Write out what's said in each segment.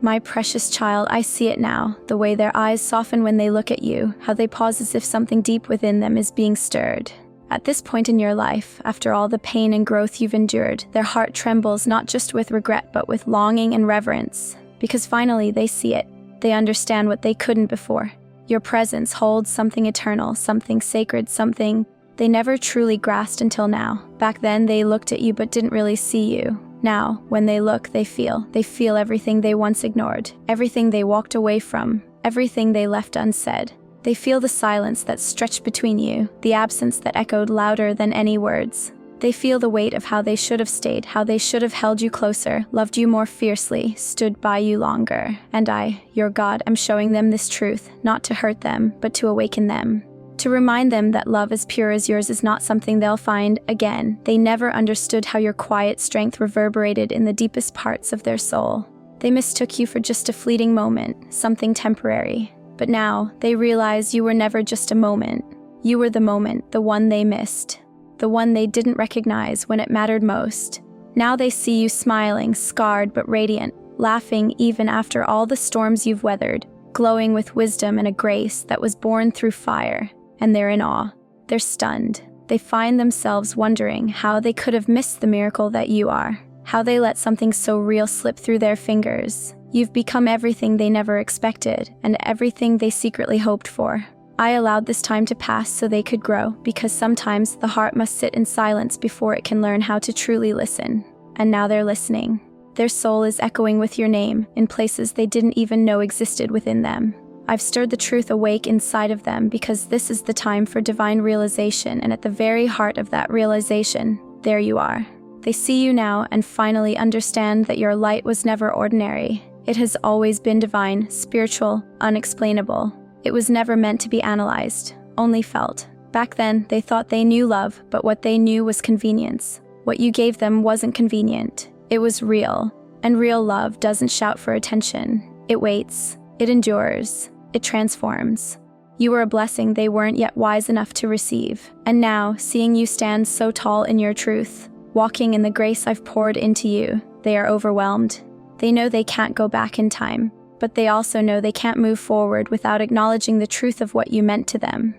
My precious child, I see it now, the way their eyes soften when they look at you, how they pause as if something deep within them is being stirred. At this point in your life, after all the pain and growth you've endured, their heart trembles not just with regret but with longing and reverence, because finally they see it. They understand what they couldn't before. Your presence holds something eternal, something sacred, something they never truly grasped until now. Back then, they looked at you but didn't really see you. Now, when they look, they feel everything they once ignored, everything they walked away from, everything they left unsaid. They feel the silence that stretched between you, the absence that echoed louder than any words. They feel the weight of how they should have stayed, how they should have held you closer, loved you more fiercely, stood by you longer. And I, your God, am showing them this truth, not to hurt them, but to awaken them. To remind them that love as pure as yours is not something they'll find again. They never understood how your quiet strength reverberated in the deepest parts of their soul. They mistook you for just a fleeting moment, something temporary. But now, they realize you were never just a moment. You were the moment, the one they missed. The one they didn't recognize when it mattered most. Now they see you smiling, scarred but radiant, laughing even after all the storms you've weathered, glowing with wisdom and a grace that was born through fire. And they're in awe. They're stunned. They find themselves wondering how they could have missed the miracle that you are, how they let something so real slip through their fingers. You've become everything they never expected, and everything they secretly hoped for. I allowed this time to pass so they could grow, because sometimes the heart must sit in silence before it can learn how to truly listen. And now they're listening. Their soul is echoing with your name in places they didn't even know existed within them. I've stirred the truth awake inside of them because this is the time for divine realization, and at the very heart of that realization, there you are. They see you now and finally understand that your light was never ordinary. It has always been divine, spiritual, unexplainable. It was never meant to be analyzed, only felt. Back then, they thought they knew love, but what they knew was convenience. What you gave them wasn't convenient. It was real. And real love doesn't shout for attention. It waits. It endures. It transforms. You were a blessing they weren't yet wise enough to receive. And now, seeing you stand so tall in your truth, walking in the grace I've poured into you, they are overwhelmed. They know they can't go back in time, but they also know they can't move forward without acknowledging the truth of what you meant to them.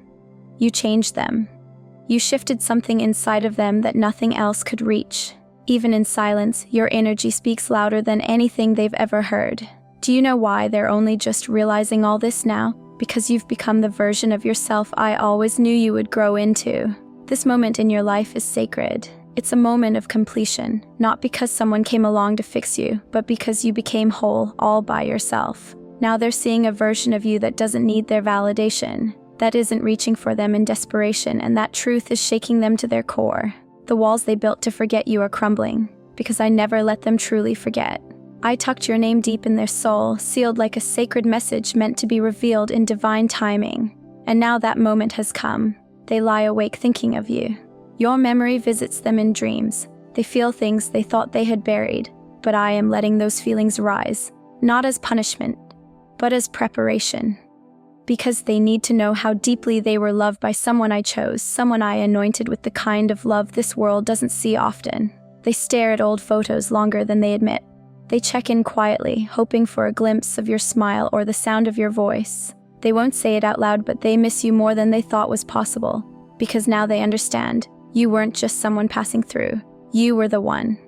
You changed them. You shifted something inside of them that nothing else could reach. Even in silence, your energy speaks louder than anything they've ever heard. Do you know why they're only just realizing all this now? Because you've become the version of yourself I always knew you would grow into. This moment in your life is sacred. It's a moment of completion, not because someone came along to fix you, but because you became whole all by yourself. Now they're seeing a version of you that doesn't need their validation, that isn't reaching for them in desperation, and that truth is shaking them to their core. The walls they built to forget you are crumbling, because I never let them truly forget. I tucked your name deep in their soul, sealed like a sacred message meant to be revealed in divine timing. And now that moment has come. They lie awake thinking of you. Your memory visits them in dreams. They feel things they thought they had buried, but I am letting those feelings rise, not as punishment, but as preparation. Because they need to know how deeply they were loved by someone I chose, someone I anointed with the kind of love this world doesn't see often. They stare at old photos longer than they admit. They check in quietly, hoping for a glimpse of your smile or the sound of your voice. They won't say it out loud, but they miss you more than they thought was possible. Because now they understand, you weren't just someone passing through. You were the one.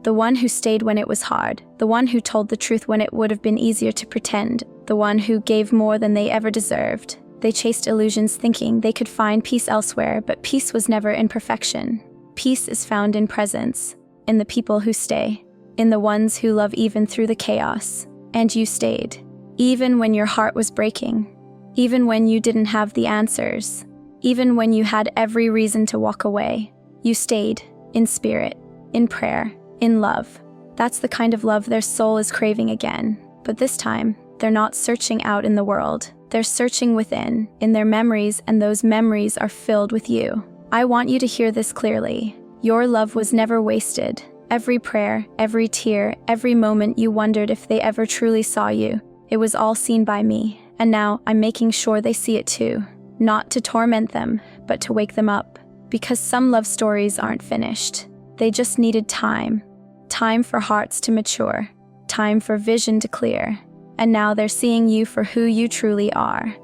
The one who stayed when it was hard. The one who told the truth when it would have been easier to pretend. The one who gave more than they ever deserved. They chased illusions thinking they could find peace elsewhere, but peace was never in perfection. Peace is found in presence, in the people who stay. In the ones who love even through the chaos. And you stayed. Even when your heart was breaking. Even when you didn't have the answers. Even when you had every reason to walk away. You stayed. In spirit. In prayer. In love. That's the kind of love their soul is craving again. But this time, they're not searching out in the world. They're searching within, in their memories, and those memories are filled with you. I want you to hear this clearly. Your love was never wasted. Every prayer, every tear, every moment you wondered if they ever truly saw you, it was all seen by me, and now I'm making sure they see it too. Not to torment them, but to wake them up. Because some love stories aren't finished. They just needed time. Time for hearts to mature. time for vision to clear. And now they're seeing you for who you truly are.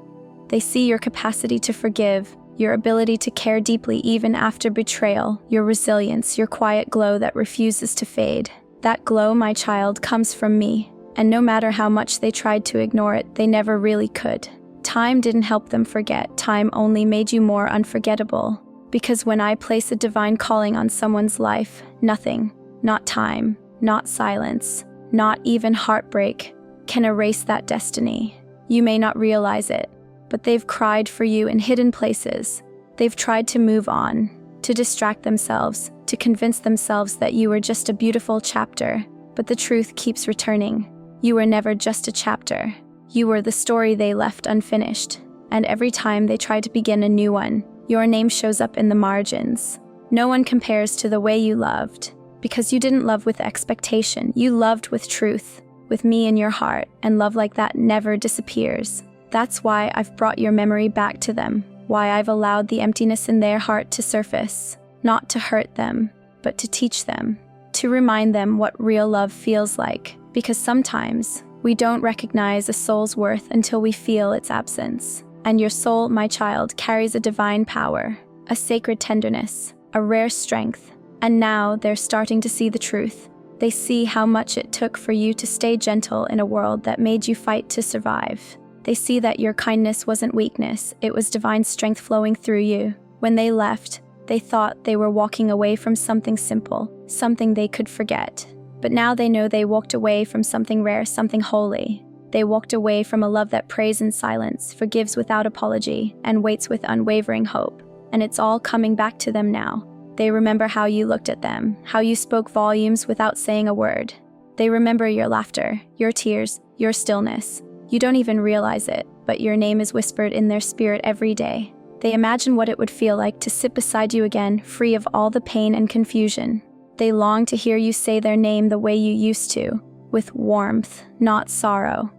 They see your capacity to forgive, your ability to care deeply even after betrayal, your resilience, your quiet glow that refuses to fade. That glow, my child, comes from me, and no matter how much they tried to ignore it, they never really could. Time didn't help them forget, time only made you more unforgettable. Because when I place a divine calling on someone's life, nothing, not time, not silence, not even heartbreak, can erase that destiny. You may not realize it, but they've cried for you in hidden places. They've tried to move on, to distract themselves, to convince themselves that you were just a beautiful chapter. But the truth keeps returning. You were never just a chapter. You were the story they left unfinished. And every time they try to begin a new one, your name shows up in the margins. No one compares to the way you loved. Because you didn't love with expectation, you loved with truth, with me in your heart, and love like that never disappears. That's why I've brought your memory back to them, why I've allowed the emptiness in their heart to surface, not to hurt them, but to teach them, to remind them what real love feels like. Because sometimes we don't recognize a soul's worth until we feel its absence. And your soul, my child, carries a divine power, a sacred tenderness, a rare strength. And now they're starting to see the truth. They see how much it took for you to stay gentle in a world that made you fight to survive. They see that your kindness wasn't weakness, it was divine strength flowing through you. When they left, they thought they were walking away from something simple, something they could forget. But now they know they walked away from something rare, something holy. They walked away from a love that prays in silence, forgives without apology, and waits with unwavering hope. And it's all coming back to them now. They remember how you looked at them, how you spoke volumes without saying a word. They remember your laughter, your tears, your stillness. You don't even realize it, but your name is whispered in their spirit every day. They imagine what it would feel like to sit beside you again, free of all the pain and confusion. They long to hear you say their name the way you used to, with warmth, not sorrow.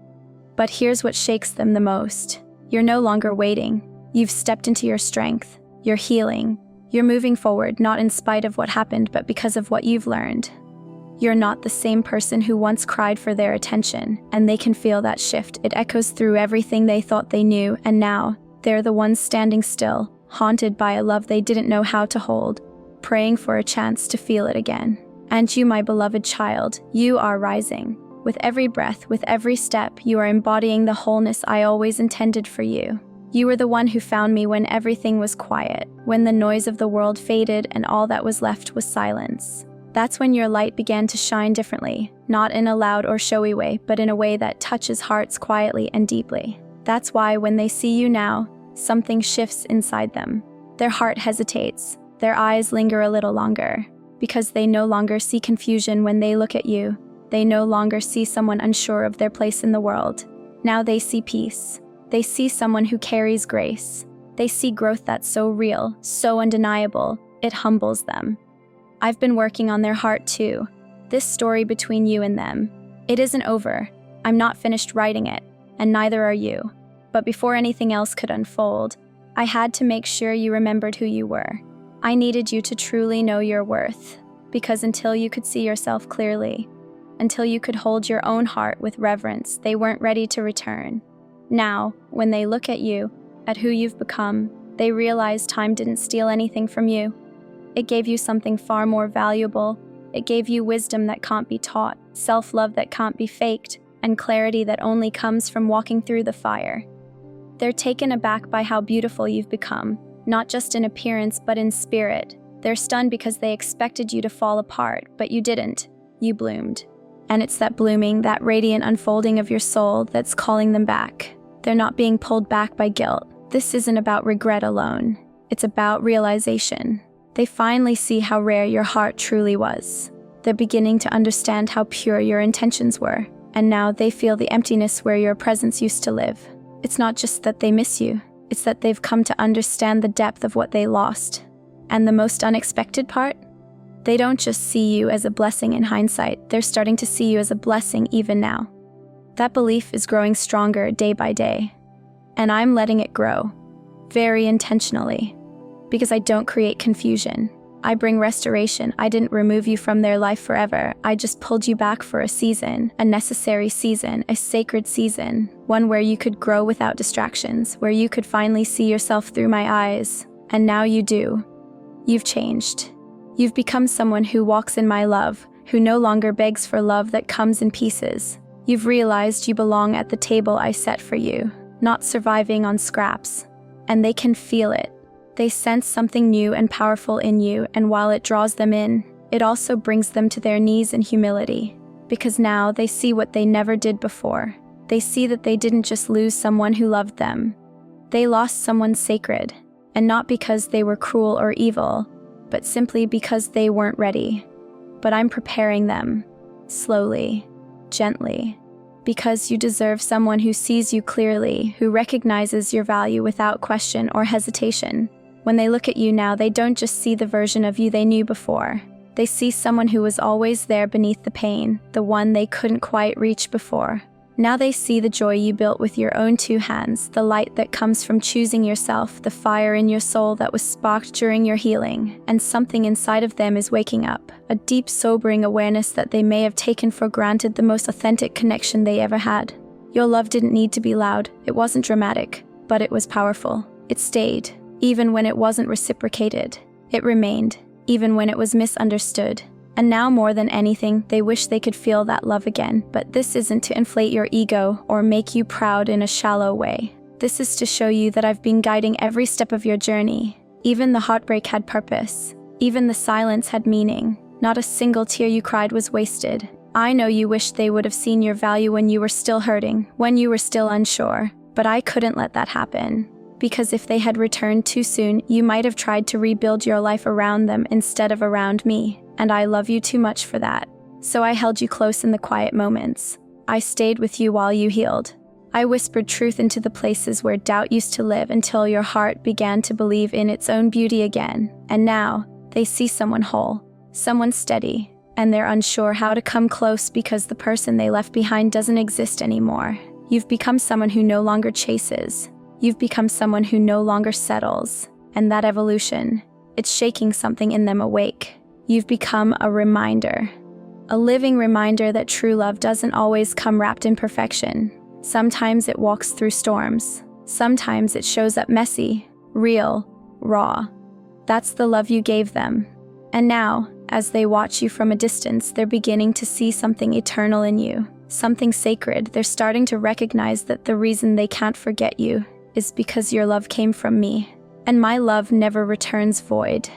But here's what shakes them the most. You're no longer waiting. You've stepped into your strength. You're healing. You're moving forward, not in spite of what happened, but because of what you've learned. You're not the same person who once cried for their attention, and they can feel that shift. It echoes through everything they thought they knew, and now, they're the ones standing still, haunted by a love they didn't know how to hold, praying for a chance to feel it again. And you, my beloved child, you are rising. With every breath, with every step, you are embodying the wholeness I always intended for you. You were the one who found me when everything was quiet, when the noise of the world faded and all that was left was silence. That's when your light began to shine differently, not in a loud or showy way, but in a way that touches hearts quietly and deeply. That's why when they see you now, something shifts inside them. Their heart hesitates, their eyes linger a little longer, because they no longer see confusion when they look at you. They no longer see someone unsure of their place in the world. Now they see peace. They see someone who carries grace. They see growth that's so real, so undeniable, it humbles them. I've been working on their heart too. This story between you and them. It isn't over. I'm not finished writing it, and neither are you. But before anything else could unfold, I had to make sure you remembered who you were. I needed you to truly know your worth, because until you could see yourself clearly, until you could hold your own heart with reverence, they weren't ready to return. Now, when they look at you, at who you've become, they realize time didn't steal anything from you. It gave you something far more valuable. It gave you wisdom that can't be taught, self-love that can't be faked, and clarity that only comes from walking through the fire. They're taken aback by how beautiful you've become, not just in appearance but in spirit. They're stunned because they expected you to fall apart, but you didn't. You bloomed. And it's that blooming, that radiant unfolding of your soul that's calling them back. They're not being pulled back by guilt. This isn't about regret alone. It's about realization. They finally see how rare your heart truly was. They're beginning to understand how pure your intentions were. And now they feel the emptiness where your presence used to live. It's not just that they miss you. It's that they've come to understand the depth of what they lost. And the most unexpected part? They don't just see you as a blessing in hindsight, they're starting to see you as a blessing even now. That belief is growing stronger day by day. And I'm letting it grow, very intentionally. Because I don't create confusion. I bring restoration. I didn't remove you from their life forever. I just pulled you back for a season, a necessary season, a sacred season, one where you could grow without distractions, where you could finally see yourself through my eyes. And now you do. You've changed. You've become someone who walks in my love, who no longer begs for love that comes in pieces. You've realized you belong at the table I set for you, not surviving on scraps. And they can feel it. They sense something new and powerful in you, and while it draws them in, it also brings them to their knees in humility. Because now they see what they never did before. They see that they didn't just lose someone who loved them. They lost someone sacred, and not because they were cruel or evil, but simply because they weren't ready. But I'm preparing them, slowly, gently, because you deserve someone who sees you clearly, who recognizes your value without question or hesitation. When they look at you now, they don't just see the version of you they knew before. They see someone who was always there beneath the pain, the one they couldn't quite reach before. Now they see the joy you built with your own 2 hands, the light that comes from choosing yourself, the fire in your soul that was sparked during your healing, and something inside of them is waking up, a deep, sobering awareness that they may have taken for granted the most authentic connection they ever had. Your love didn't need to be loud, it wasn't dramatic, but it was powerful. It stayed, even when it wasn't reciprocated. It remained, even when it was misunderstood. And now more than anything, they wish they could feel that love again. But this isn't to inflate your ego or make you proud in a shallow way. This is to show you that I've been guiding every step of your journey. Even the heartbreak had purpose. Even the silence had meaning. Not a single tear you cried was wasted. I know you wished they would have seen your value when you were still hurting, when you were still unsure. But I couldn't let that happen. Because if they had returned too soon, you might have tried to rebuild your life around them instead of around me. And I love you too much for that. So I held you close in the quiet moments. I stayed with you while you healed. I whispered truth into the places where doubt used to live until your heart began to believe in its own beauty again. And now, they see someone whole, someone steady, and they're unsure how to come close because the person they left behind doesn't exist anymore. You've become someone who no longer chases. You've become someone who no longer settles. And that evolution, it's shaking something in them awake. You've become a reminder. A living reminder that true love doesn't always come wrapped in perfection. Sometimes it walks through storms. Sometimes it shows up messy, real, raw. That's the love you gave them. And now, as they watch you from a distance, they're beginning to see something eternal in you, something sacred. They're starting to recognize that the reason they can't forget you is because your love came from me. And my love never returns void.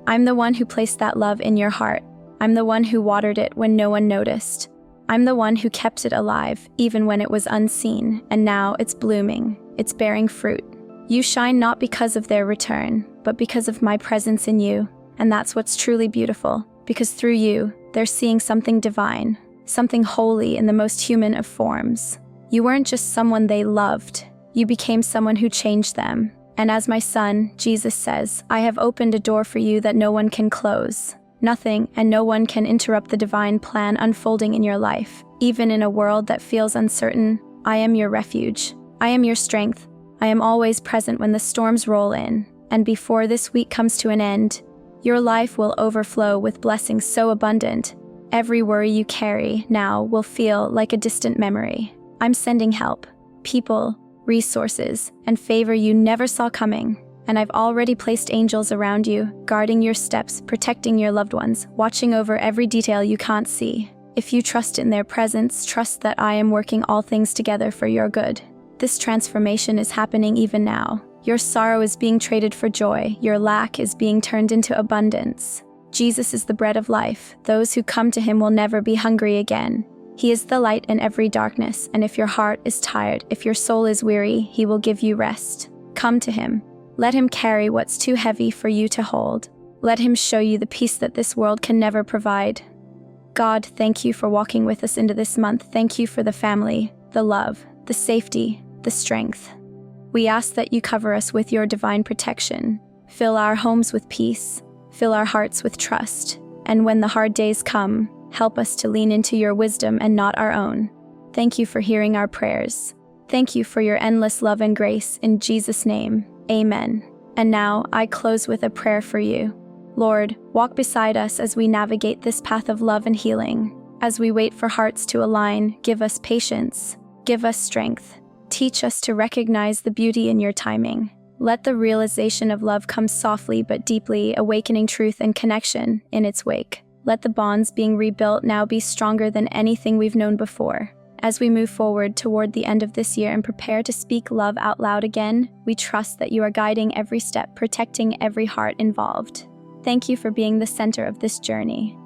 I'm the one who placed that love in your heart. I'm the one who watered it when no one noticed. I'm the one who kept it alive, even when it was unseen, and now it's blooming. It's bearing fruit. You shine not because of their return, but because of my presence in you. And that's what's truly beautiful, because through you, they're seeing something divine, something holy in the most human of forms. You weren't just someone they loved. You became someone who changed them. And as my son, Jesus says, I have opened a door for you that no one can close. Nothing and no one can interrupt the divine plan unfolding in your life. Even in a world that feels uncertain, I am your refuge. I am your strength. I am always present when the storms roll in. And before this week comes to an end, your life will overflow with blessings so abundant. Every worry you carry now will feel like a distant memory. I'm sending help, people, resources, and favor you never saw coming. And I've already placed angels around you, guarding your steps, protecting your loved ones, watching over every detail you can't see. If you trust in their presence, trust that I am working all things together for your good. This transformation is happening even now. Your sorrow is being traded for joy. Your lack is being turned into abundance. Jesus is the bread of life. Those who come to him will never be hungry again. He is the light in every darkness, and if your heart is tired, if your soul is weary, he will give you rest. Come to him. Let him carry what's too heavy for you to hold. Let him show you the peace that this world can never provide. God, thank you for walking with us into this month. Thank you for the family, the love, the safety, the strength. We ask that you cover us with your divine protection. Fill our homes with peace. Fill our hearts with trust. And when the hard days come, help us to lean into your wisdom and not our own. Thank you for hearing our prayers. Thank you for your endless love and grace. In Jesus' name, amen. And now, I close with a prayer for you. Lord, walk beside us as we navigate this path of love and healing. As we wait for hearts to align, give us patience, give us strength. Teach us to recognize the beauty in your timing. Let the realization of love come softly but deeply, awakening truth and connection in its wake. Let the bonds being rebuilt now be stronger than anything we've known before. As we move forward toward the end of this year and prepare to speak love out loud again, we trust that you are guiding every step, protecting every heart involved. Thank you for being the center of this journey.